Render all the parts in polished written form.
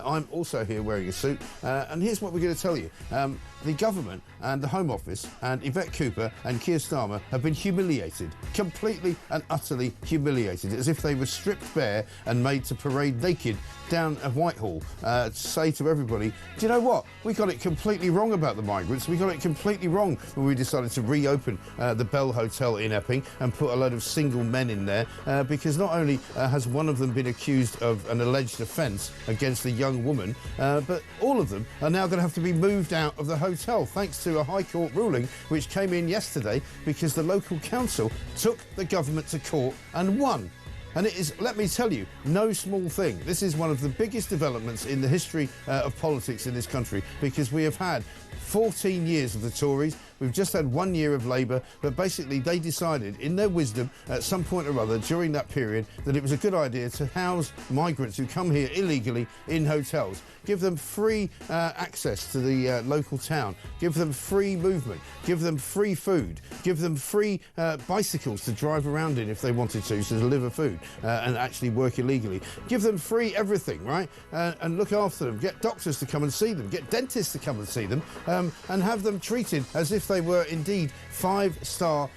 I'm also here wearing a suit, and here's what we're going to tell you. The government and the Home Office and Yvette Cooper and Keir Starmer have been humiliated, completely and utterly humiliated, as if they were stripped bare and made to parade naked down at Whitehall to say to everybody, do you know what? We got it completely wrong about the migrants. We got it completely wrong when we decided to reopen the Bell Hotel in Epping and put a load of single men in there because not only has one of them been accused of an alleged offence against a young woman, but all of them are now going to have to be moved out of the hotel thanks to a High Court ruling which came in yesterday because the local council took the government to court and won. And it is, let me tell you, no small thing. This is one of the biggest developments in the history of politics in this country because we have had 14 years of the Tories. We've just had 1 year of Labour, but basically they decided in their wisdom at some point or other during that period that it was a good idea to house migrants who come here illegally in hotels. Give them free access to the local town, give them free movement, give them free food, give them free bicycles to drive around in if they wanted to deliver food and actually work illegally. Give them free everything, right? And look after them, get doctors to come and see them, get dentists to come and see them, and have them treated as if they were indeed five-star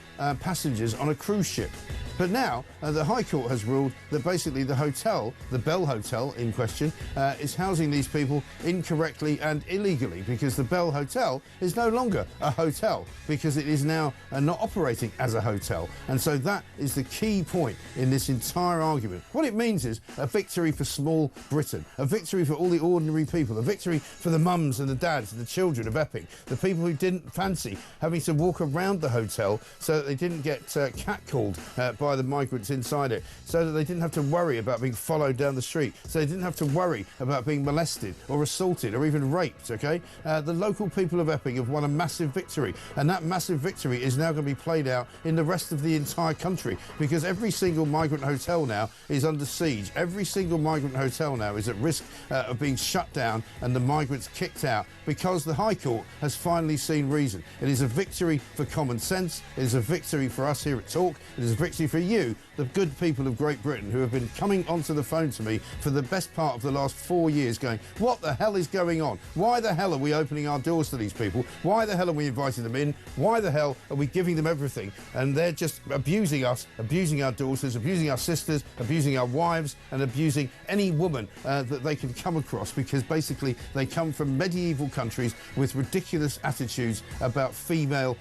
passengers on a cruise ship. But now the High Court has ruled that basically the hotel, the Bell Hotel in question, is housing these people incorrectly and illegally because the Bell Hotel is no longer a hotel because it is now not operating as a hotel. And so that is the key point in this entire argument. What it means is a victory for small Britain, a victory for all the ordinary people, a victory for the mums and the dads and the children of Epping, the people who didn't fancy having to walk around the hotel so that they didn't get catcalled by the migrants inside it, so that they didn't have to worry about being followed down the street, so they didn't have to worry about being molested or assaulted or even raped, okay? The local people of Epping have won a massive victory, and that massive victory is now going to be played out in the rest of the entire country because every single migrant hotel now is under siege. Every single migrant hotel now is at risk of being shut down and the migrants kicked out because the High Court has finally seen reason. It is a victory for common sense. It is a victory for us here at Talk. It is a victory for you, the good people of Great Britain, who have been coming onto the phone to me for the best part of the last 4 years going, what the hell is going on? Why the hell are we opening our doors to these people? Why the hell are we inviting them in? Why the hell are we giving them everything? And they're just abusing us, abusing our daughters, abusing our sisters, abusing our wives, and abusing any woman that they can come across because basically they come from medieval countries with ridiculous attitudes about female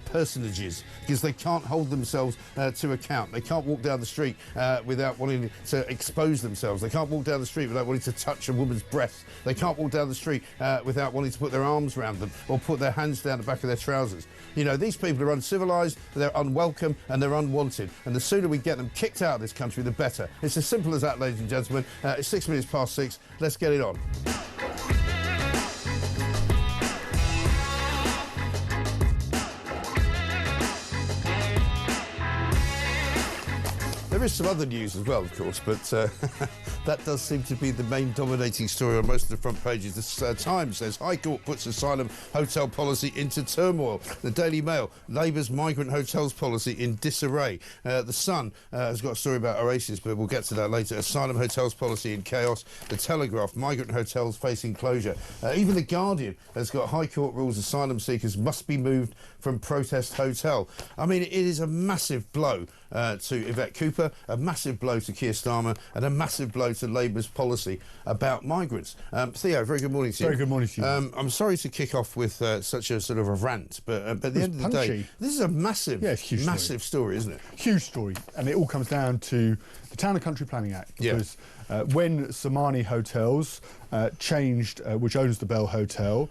personages because they can't hold themselves to account. They can't walk down the street without wanting to expose themselves. They can't walk down the street without wanting to touch a woman's breast. They can't walk down the street without wanting to put their arms around them or put their hands down the back of their trousers. You know, these people are uncivilised, they're unwelcome and they're unwanted. And the sooner we get them kicked out of this country, the better. It's as simple as that, ladies and gentlemen. It's 6 minutes past 6. Let's get it on. There is some other news as well, of course, but that does seem to be the main dominating story on most of the front pages. The Times says High Court puts asylum hotel policy into turmoil. The Daily Mail, Labour's migrant hotels policy in disarray. The Sun has got a story about Oasis, but we'll get to that later. Asylum hotels policy in chaos. The Telegraph, migrant hotels facing closure. Even The Guardian has got High Court rules asylum seekers must be moved from protest hotel. I mean, it is a massive blow to Yvette Cooper, a massive blow to Keir Starmer, and a massive blow to Labour's policy about migrants. Theo, very good morning to you. Very good morning to you. I'm sorry to kick off with such a sort of a rant, but at the end of the day, this is a massive, massive story, isn't it? Huge story, and it all comes down to the Town and Country Planning Act. Because when Somani Hotels changed, which owns the Bell Hotel,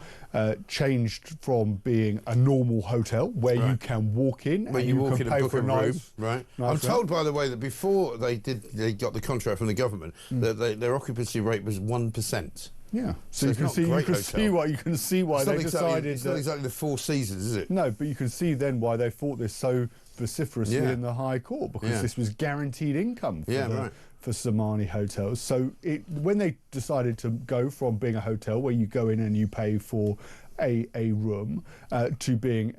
changed from being a normal hotel where you can walk in and you can pay for a nice room. I'm told, by the way, that before they got the contract from the government, that their occupancy rate was 1%. Yeah, so you can see why they decided. It's not exactly the Four Seasons, is it? No, but you can see then why they fought this so vociferously in the High Court, because this was guaranteed income for Somani Hotels. So when they decided to go from being a hotel where you go in and you pay for a room to being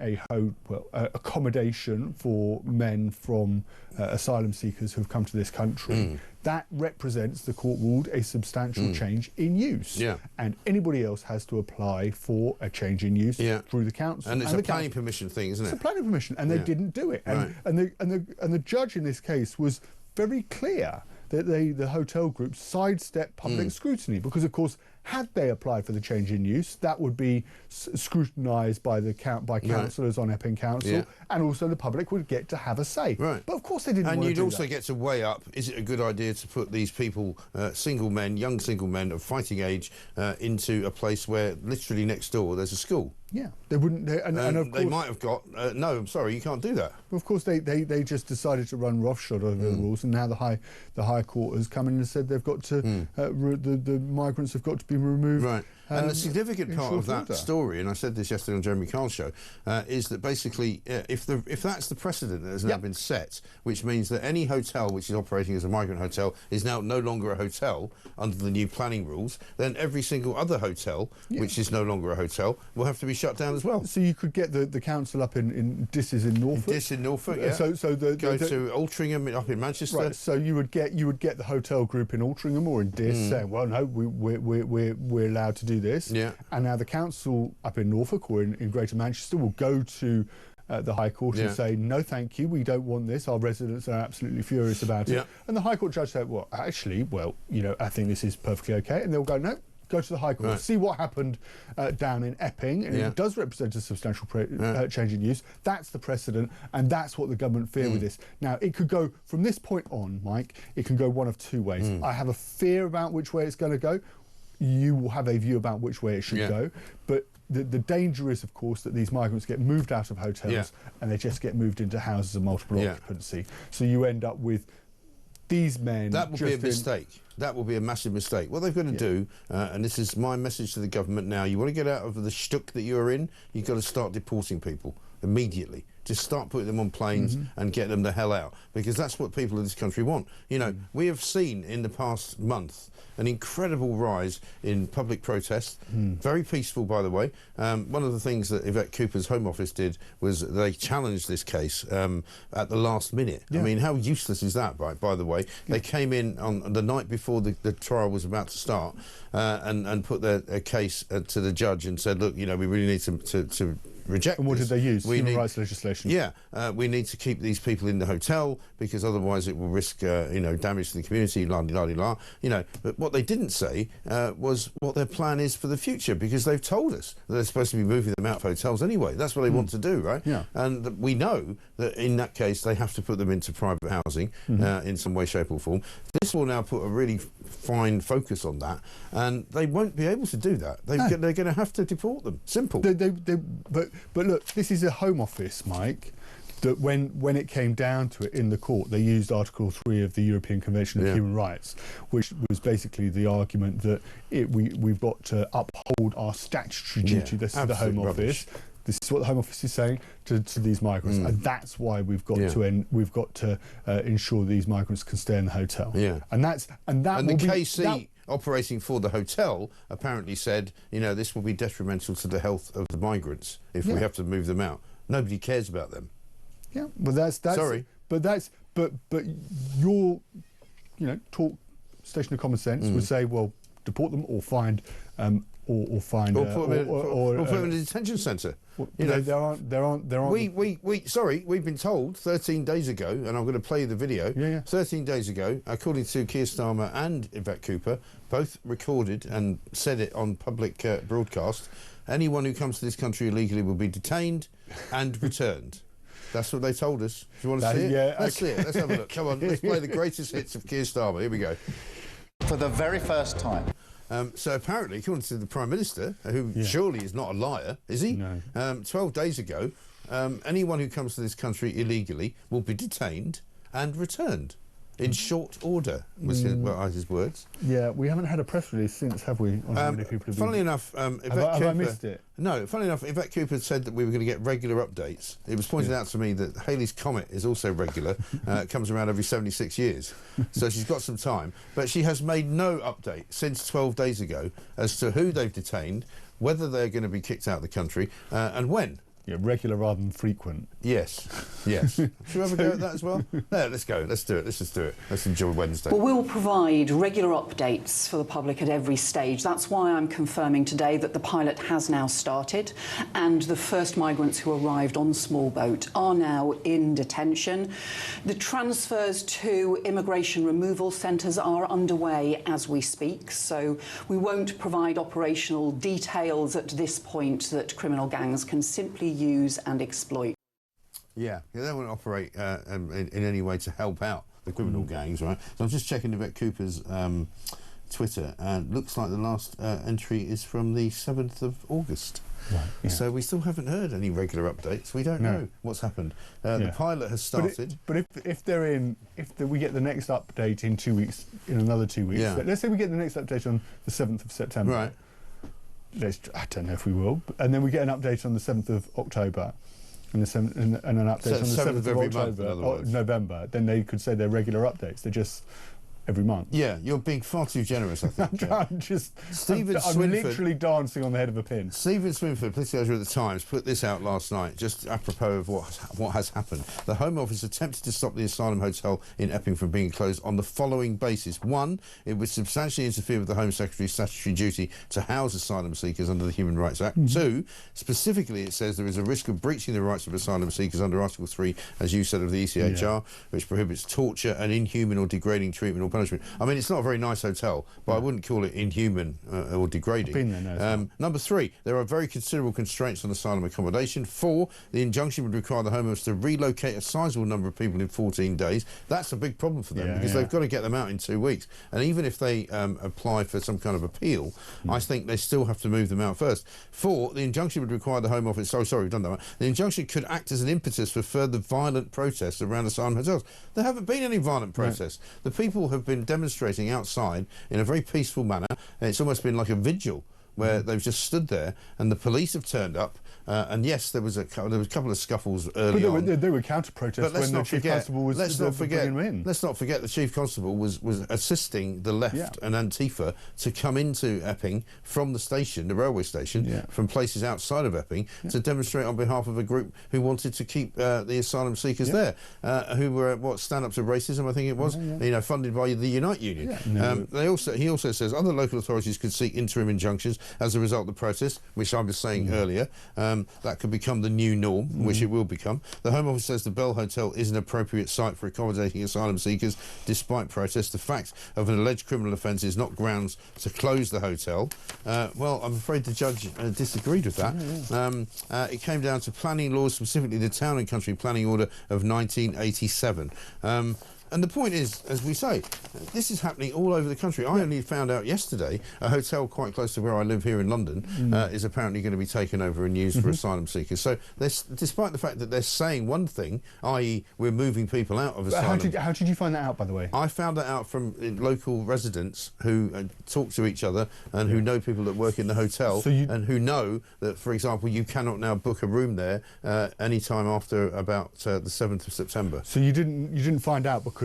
accommodation for men from asylum seekers who've come to this country. That represents, the court ruled, a substantial change in use. Yeah. And anybody else has to apply for a change in use through the council. And it's a planning permission thing, isn't it? It's a planning permission, and they didn't do it. And, and the judge in this case was very clear that the hotel group sidestepped public scrutiny, because, of course, had they applied for the change in use, that would be scrutinised by councillors on Epping Council, and also the public would get to have a say. Right. But of course they didn't want to do that. And you'd also get to weigh up, is it a good idea to put these people, single men, young single men of fighting age, into a place where literally next door there's a school? Yeah, they wouldn't. And of course, they might have got. No, I'm sorry, you can't do that. Of course, they just decided to run roughshod over the rules, and now the High Court has come in and said they've got to. The migrants have got to be removed. Right. And the significant part of that story, and I said this yesterday on Jeremy Carl's show, is that basically, if that's the precedent that has now been set, which means that any hotel which is operating as a migrant hotel is now no longer a hotel under the new planning rules, then every single other hotel which is no longer a hotel will have to be shut down as well. So you could get the council up in Disses in Norfolk. Dis in Norfolk, yeah. So go to Altrincham up in Manchester. Right. So you would get the hotel group in Altrincham or in Dis saying, well, no, we're allowed to do this. Yeah. And now the council up in Norfolk or in Greater Manchester will go to the High Court and say, no, thank you, we don't want this. Our residents are absolutely furious about it. And the High Court judge said, well, actually, I think this is perfectly okay. And they'll go, no. Go to the High Court, see what happened down in Epping, and it does represent a substantial change in use. That's the precedent, and that's what the government fear with this. Now, it could go, from this point on, Mike, it can go one of two ways. I have a fear about which way it's going to go. You will have a view about which way it should go. But the danger is, of course, that these migrants get moved out of hotels and they just get moved into houses of multiple occupancy. So you end up with these men... That would be a mistake. That will be a massive mistake. What they've got to do, and this is my message to the government now, you want to get out of the shtuck that you're in, you've got to start deporting people immediately. Just start putting them on planes and get them the hell out, because that's what people in this country want. You know, we have seen in the past month an incredible rise in public protest, very peaceful, by the way. One of the things that Yvette Cooper's Home Office did was they challenged this case at the last minute. I mean, how useless is that, by the way? They came in on the night before the trial was about to start and put their case to the judge and said, look, you know, we really need to reject And what this. did they use? Human rights legislation? Yeah, we need to keep these people in the hotel because otherwise it will risk, damage to the community, la-di-la-di-la. You know, but what they didn't say was what their plan is for the future, because they've told us that they're supposed to be moving them out of hotels anyway. That's what they want to do, right? Yeah. And we know that in that case they have to put them into private housing in some way, shape or form. This will now put a really fine focus on that, and they won't be able to do that. They're going to have to deport them. Simple. But look, this is a Home Office, Mike, that when it came down to it in the court, they used Article 3 of the European Convention of Human Rights, which was basically the argument that we've got to uphold our statutory duty. This is the Home Office. This is what the Home Office is saying to these migrants, and that's why we've got to We've got to ensure these migrants can stay in the hotel. Yeah, and the KC operating for the hotel apparently said, you know, this will be detrimental to the health of the migrants if we have to move them out. Nobody cares about them. Yeah, but that's sorry, but your talk station of common sense would say, well, deport them or find. Or put them in a detention centre. You know, there aren't. Sorry, we've been told 13 days ago, and I'm going to play the video. 13 days ago, according to Keir Starmer and Yvette Cooper, both recorded and said it on public broadcast. Anyone who comes to this country illegally will be detained and returned. That's what they told us. Do you want to see it? Yeah, let's see it. Let's have a look. Come on, let's play the greatest hits of Keir Starmer. Here we go. For the very first time. So apparently, according to the Prime Minister, who surely is not a liar, is he? No. 12 days ago, anyone who comes to this country illegally will be detained and returned. in short order, was his words. Yeah, we haven't had a press release since, have we? On how many people have funnily been... enough, Yvette have Cooper... I missed it? No, funnily enough, Yvette Cooper said that we were going to get regular updates. It was pointed out to me that Halley's Comet is also regular. It comes around every 76 years. So she's got some time. But she has made no update since 12 days ago as to who they've detained, whether they're going to be kicked out of the country, and when. Yeah, regular rather than frequent. Yes, yes. Should we have a go at that as well? Yeah, let's go. Let's do it. Let's just do it. Let's enjoy Wednesday. Well, we'll provide regular updates for the public at every stage. That's why I'm confirming today that the pilot has now started and the first migrants who arrived on the small boat are now in detention. The transfers to immigration removal centres are underway as we speak, so we won't provide operational details at this point that criminal gangs can simply use and exploit. Yeah, they don't want to operate in any way to help out the criminal gangs, right? So I'm just checking Yvette Cooper's Twitter, and looks like the last entry is from the 7th of August. Right, yeah. So we still haven't heard any regular updates. We don't know what's happened. The pilot has started. But if we get the next update in 2 weeks, in another 2 weeks, let's say we get the next update on the 7th of September. Right. I don't know if we will, and then we get an update on the 7th of October, and an update on the 7th of October, November. Then they could say they're regular updates. They're just every month. Yeah, you're being far too generous, I think. I'm literally dancing on the head of a pin. Stephen Swinford, political editor of the Times, put this out last night, just apropos of what has happened. The Home Office attempted to stop the Asylum Hotel in Epping from being closed on the following basis. One, it would substantially interfere with the Home Secretary's statutory duty to house asylum seekers under the Human Rights Act. Two, specifically it says there is a risk of breaching the rights of asylum seekers under Article 3, as you said, of the ECHR, which prohibits torture and inhuman or degrading treatment or punishment. I mean, it's not a very nice hotel, but I wouldn't call it inhuman or degrading. I've been there, no, number three, there are very considerable constraints on asylum accommodation. Four, the injunction would require the Home Office to relocate a sizable number of people in 14 days. That's a big problem for them because they've got to get them out in 2 weeks. And even if they apply for some kind of appeal, I think they still have to move them out first. Four, the injunction would require the Home Office... Oh, sorry, we've done that one. The injunction could act as an impetus for further violent protests around asylum hotels. There haven't been any violent protests. The people have been demonstrating outside in a very peaceful manner, and it's almost been like a vigil where they've just stood there and the police have turned up, and yes, there was a couple of scuffles early on. They were counter-protests when the Chief Constable was bringing them in. Let's not forget the Chief Constable was assisting the left and Antifa to come into Epping from the station, the railway station, from places outside of Epping to demonstrate on behalf of a group who wanted to keep the asylum seekers there, who were, Stand Up to Racism, I think it was, you know, funded by the Unite Union. He also says other local authorities could seek interim injunctions as a result of the protest, which I was saying earlier. That could become the new norm, which it will become. The Home Office says the Bell Hotel is an appropriate site for accommodating asylum seekers despite protests. The fact of an alleged criminal offence is not grounds to close the hotel. Well, I'm afraid the judge disagreed with that. It came down to planning laws, specifically the Town and Country Planning Order of 1987. And the point is, as we say, this is happening all over the country. I only found out yesterday a hotel quite close to where I live here in London is apparently going to be taken over and used for asylum seekers. So despite the fact that they're saying one thing, i.e. we're moving people out of asylum... How did you find that out, by the way? I found that out from local residents who talk to each other and who know people that work in the hotel and who know that, for example, you cannot now book a room there any time after about the 7th of September. So you didn't find out because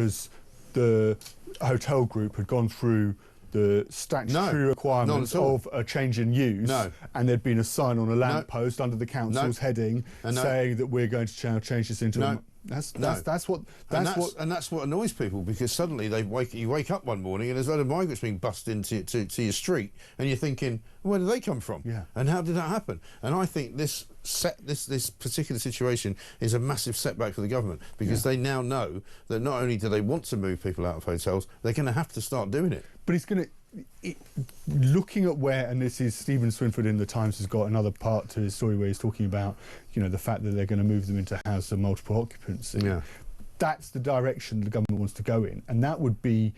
the hotel group had gone through the statutory requirements of a change in use, and there'd been a sign on a lamp post under the council's heading saying that we're going to change this into That's what annoys people, because suddenly you wake up one morning and there's a load of migrants being bussed into your street, and you're thinking, where did they come from? And how did that happen? And I think this particular situation is a massive setback for the government, because they now know that not only do they want to move people out of hotels, they're going to have to start doing it. But it's going to... looking at where, and this is Stephen Swinford in the Times has got another part to his story where he's talking about, you know, the fact that they're going to move them into houses of multiple occupancy. That's the direction the government wants to go in, and that would be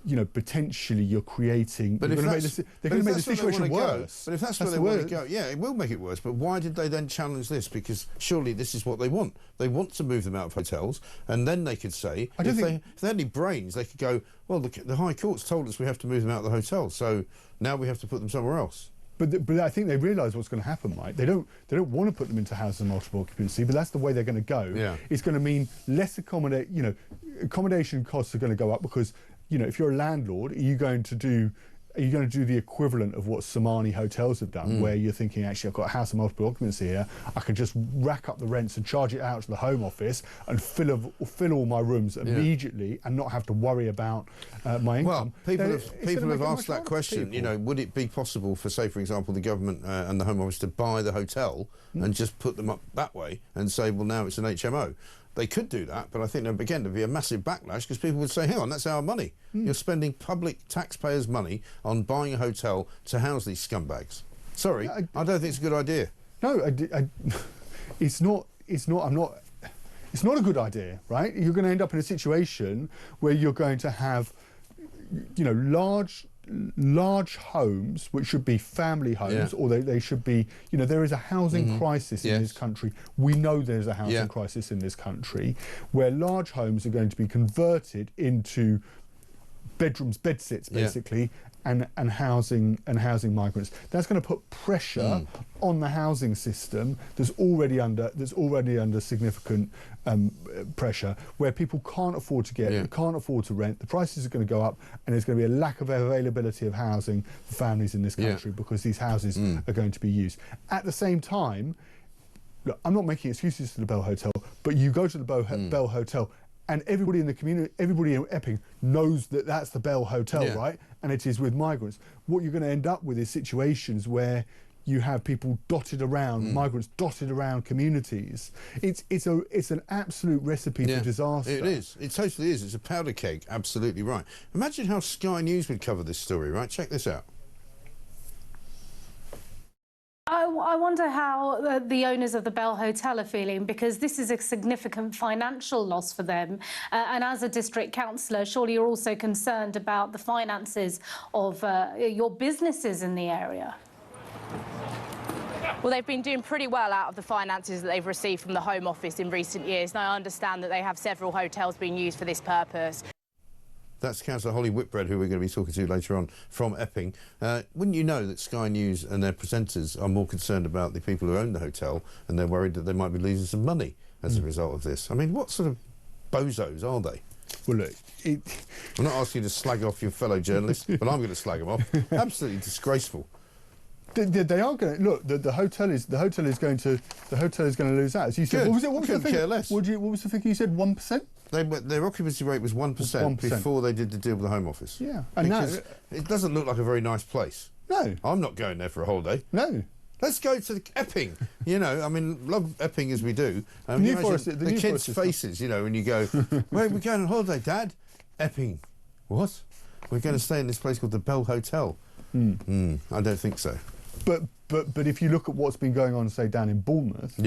you know, potentially you're creating. But they're going to make the situation worse. But if that's where they want to go, yeah, it will make it worse. But why did they then challenge this? Because surely this is what they want. They want to move them out of hotels, and then they could say, if they had any brains, they could go, well, the High Court's told us we have to move them out of the hotel, so now we have to put them somewhere else. But I think they realise what's going to happen, right? They don't want to put them into houses of multiple occupancy, but that's the way they're going to go. Yeah. It's going to mean less accommodation costs are going to go up because, you know, if you're a landlord, are you going to do the equivalent of what Somani hotels have done, where you're thinking, actually, I've got a house of multiple occupancy here, I can just rack up the rents and charge it out to the Home Office and fill all my rooms immediately and not have to worry about my income. Well, people have asked that question, you know, would it be possible for, say, for example, the government and the Home Office to buy the hotel and just put them up that way and say, well, now it's an HMO? They could do that, but I think, again, there'd be a massive backlash because people would say, hang on, that's our money. You're spending public taxpayers' money on buying a hotel to house these scumbags. Sorry, I don't think it's a good idea. No, it's not a good idea, right? You're going to end up in a situation where you're going to have, you know, large homes, which should be family homes, or they should be, you know, there is a housing crisis in this country. We know there's a housing crisis in this country, where large homes are going to be converted into bedrooms, bedsits, basically, and housing migrants. That's going to put pressure on the housing system that's already under significant pressure, where people can't afford to can't afford to rent. The prices are going to go up, and there's going to be a lack of availability of housing for families in this country because these houses are going to be used. At the same time, look, I'm not making excuses to the Bell Hotel, but you go to the Bell Hotel, and everybody in the community, everybody in Epping knows that that's the Bell Hotel, right? And it is with migrants. What you're going to end up with is situations where you have people dotted around, migrants dotted around communities. It's an absolute recipe for disaster. It is. It totally is. It's a powder keg. Absolutely right. Imagine how Sky News would cover this story, right? Check this out. I wonder how the owners of the Bell Hotel are feeling, because this is a significant financial loss for them. And as a district councillor, surely you're also concerned about the finances of your businesses in the area. Well, they've been doing pretty well out of the finances that they've received from the Home Office in recent years. And I understand that they have several hotels being used for this purpose. That's Councillor Holly Whitbread, who we're going to be talking to later on, from Epping. Wouldn't you know that Sky News and their presenters are more concerned about the people who own the hotel, and they're worried that they might be losing some money as a result of this? I mean, what sort of bozos are they? Well, look, I'm not asking you to slag off your fellow journalists, but I'm going to slag them off. Absolutely disgraceful. They are going to look. The hotel is going to lose out. As you said, Good. what was the figure? Care less. What was the figure you said? 1%. Their occupancy rate was 1% before they did the deal with the Home Office. Yeah, and because it doesn't look like a very nice place. No, I'm not going there for a holiday. No. Let's go to Epping. You know, I mean, love Epping as we do. The New Forest, the kids' faces, you know, when you go, where are we going on holiday, Dad? Epping. What? We're going to stay in this place called the Bell Hotel. I don't think so. But if you look at what's been going on, say, down in Bournemouth,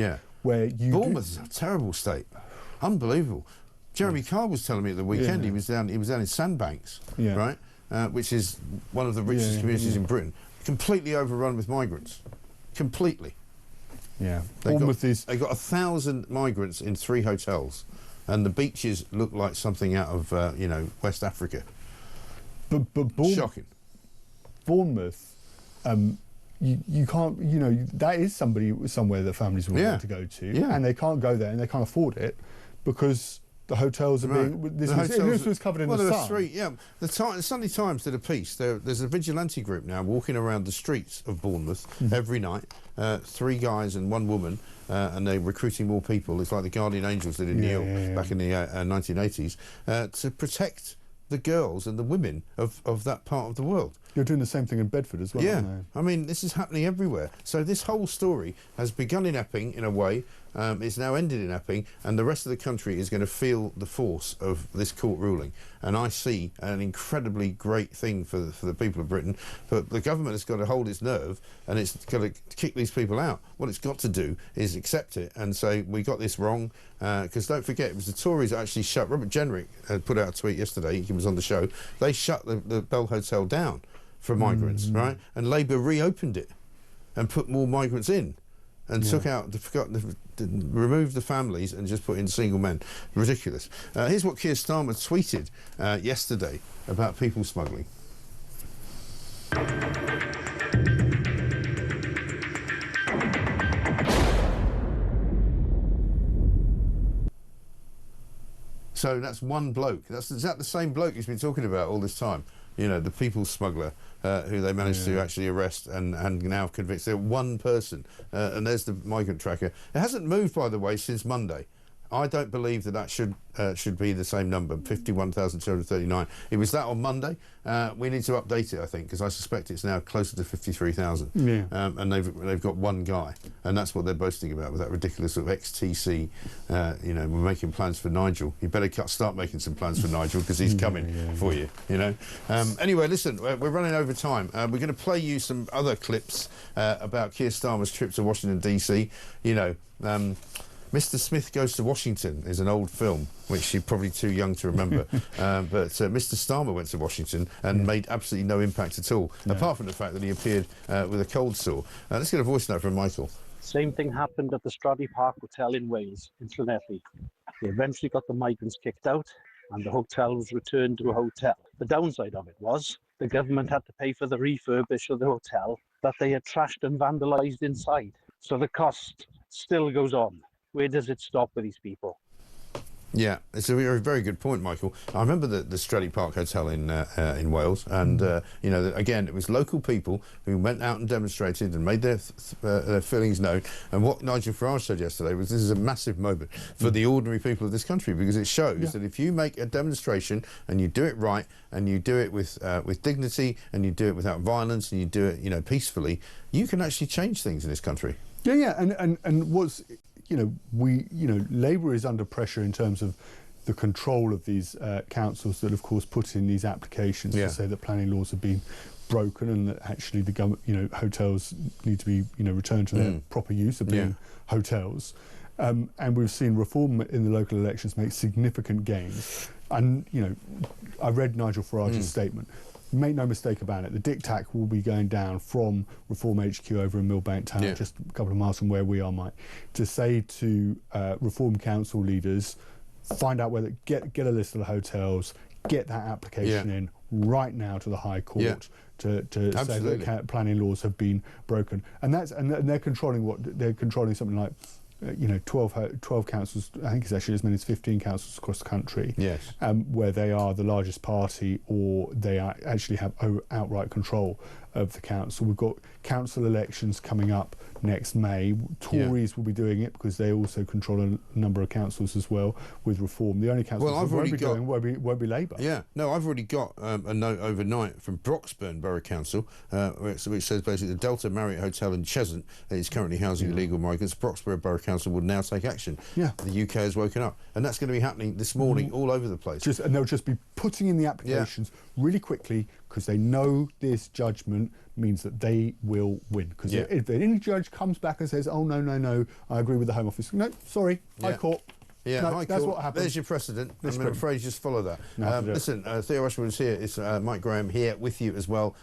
where Bournemouth is a terrible state, unbelievable. Jeremy Carr was telling me at the weekend he was down in Sandbanks, right, which is one of the richest communities in Britain, completely overrun with migrants, completely. Yeah, They've got 1,000 migrants in 3 hotels, and the beaches look like something out of you know, West Africa. But shocking. Bournemouth. You can't, you know, that is somewhere that families will want to go to, and they can't go there and they can't afford it because the hotels are being. This was covered in the Sun. 3. The Sunday Times did a piece. There's a vigilante group now walking around the streets of Bournemouth every night. 3 guys and 1 woman, and they're recruiting more people. It's like the Guardian Angels did in New York back in the 1980s to protect the girls and the women of that part of the world. You're doing the same thing in Bedford as well, Yeah, aren't I mean, this is happening everywhere. So this whole story has begun in Epping, in a way. It's now ended in Epping, and the rest of the country is going to feel the force of this court ruling. And I see an incredibly great thing for the people of Britain. But the government has got to hold its nerve, and it's got to kick these people out. What it's got to do is accept it and say, we got this wrong. Because don't forget, it was the Tories that actually shut... Robert Jenrick had put out a tweet yesterday, he was on the show. They shut the Bell Hotel down for migrants, right? And Labour reopened it and put more migrants in and took out, removed the families and just put in single men. Ridiculous. Here's what Keir Starmer tweeted yesterday about people smuggling. So that's one bloke. Is that the same bloke he's been talking about all this time? You know, the people smuggler who they managed to actually arrest and now convict. They're one person. And there's the migrant tracker. It hasn't moved, by the way, since Monday. I don't believe that should be the same number, 51,239. It was that on Monday. We need to update it, I think, because I suspect it's now closer to 53,000. Yeah. And they've got one guy, and that's what they're boasting about with that ridiculous sort of XTC. You know, we're making plans for Nigel. You better start making some plans for Nigel because he's coming for you. You know. Anyway, listen, we're running over time. We're going to play you some other clips about Keir Starmer's trip to Washington DC. You know. Mr. Smith Goes to Washington is an old film, which you're probably too young to remember. But Mr. Starmer went to Washington and made absolutely no impact at all, apart from the fact that he appeared with a cold sore. Let's get a voice note from Michael. Same thing happened at the Stradey Park Hotel in Wales, in Llanelli. They eventually got the migrants kicked out and the hotel was returned to a hotel. The downside of it was the government had to pay for the refurbish of the hotel that they had trashed and vandalised inside. So the cost still goes on. Where does it stop with these people? Yeah, it's a very good point, Michael. I remember the Stradey Park Hotel in Wales, and you know, again, it was local people who went out and demonstrated and made their feelings known. And what Nigel Farage said yesterday was, this is a massive moment for the ordinary people of this country, because it shows that if you make a demonstration and you do it right, and you do it with dignity, and you do it without violence, and you do it, you know, peacefully, you can actually change things in this country. Yeah, and what's... You know, Labour is under pressure in terms of the control of these councils that, of course, put in these applications to say that planning laws have been broken and that actually the government, you know, hotels need to be, you know, returned to their proper use of being hotels. And we've seen reform in the local elections make significant gains. And, you know, I read Nigel Farage's statement. Make no mistake about it, the diktat will be going down from Reform HQ over in Millbank Town, just a couple of miles from where we are, Mike, to say to Reform Council leaders, find out whether, get a list of the hotels, get that application in right now to the High Court to say that planning laws have been broken. And they're controlling something like, you know, 12 councils, I think it's actually as many as 15 councils across the country, where they are the largest party or they actually have outright control of the council. We've got council elections coming up next May. Tories will be doing it because they also control a number of councils as well with reform. The only councils that won't be Labour. Yeah, no, I've already got a note overnight from Broxburn Borough Council, which says basically the Delta Marriott Hotel in Cheshunt is currently housing illegal migrants. Broxburn Borough Council will now take action. Yeah. The UK has woken up. And that's going to be happening this morning all over the place. And they'll just be putting in the applications really quickly because they know this judgment means that they will win. Because if any judge comes back and says, oh, no, I agree with the Home Office. No, sorry, High Court. Yeah, no, that's what happens. There's your precedent. I'm afraid you just follow that. Listen, Theo Rushwood is here. It's Mike Graham here with you as well.